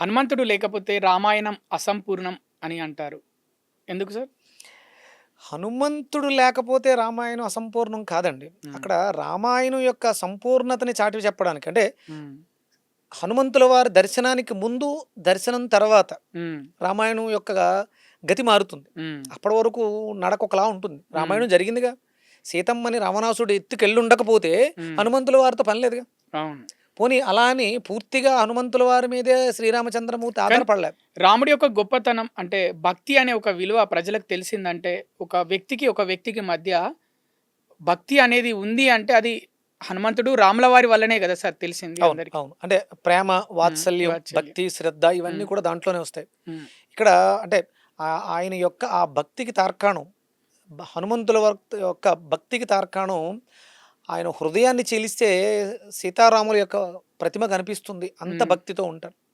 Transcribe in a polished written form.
హనుమంతుడు లేకపోతే రామాయణం అసంపూర్ణం అని అంటారు. ఎందుకు సార్? హనుమంతుడు లేకపోతే రామాయణం అసంపూర్ణం కాదండి. హ్మ్. అక్కడ రామాయణం యొక్క సంపూర్ణతని చాటి చెప్పడానికి అంటే హ్మ్. హనుమంతుల వారి దర్శనానికి ముందు, దర్శనం తర్వాత హ్మ్. రామాయణం యొక్క గతి మారుతుంది. హ్మ్. అప్పటి వరకు నడక ఒకలా ఉంటుంది. హ్మ్. రామాయణం జరిగిందిగా. సీతమ్మని రావణాసురుడు ఎత్తుకెళ్ళుండకపోతే హ్మ్. హనుమంతుల వారితో పని లేదుగా. అవును. పోనీ అలా అని పూర్తిగా హనుమంతుల వారి మీదే శ్రీరామచంద్రమూర్తి కానీ ఆధారపడలే. రాముడి యొక్క గొప్పతనం అంటే భక్తి అనే ఒక విలువ ప్రజలకు తెలిసిందంటే, ఒక వ్యక్తికి మధ్య భక్తి అనేది ఉంది అంటే అది హనుమంతుడు, రాముల వారి వల్లనే గదా సార్ తెలిసింది అవును. అందరికి. అవును. అంటే ప్రేమ, హ్మ్. వాత్సల్యం, వాత్సల్యం. భక్తి, శ్రద్ధ ఇవన్నీ హ్మ్. కూడా దాంట్లోనే వస్తాయి. హ్మ్. ఇక్కడ అంటే ఆయన యొక్క ఆ భక్తికి తార్కాణం హనుమంతుల యొక్క భక్తికి తార్కాణం ఆయన హృదయాన్ని చీలిస్తే సీతారాముల యొక్క ప్రతిమ కనిపిస్తుంది. అంత హ్మ్. భక్తితో ఉంటారు.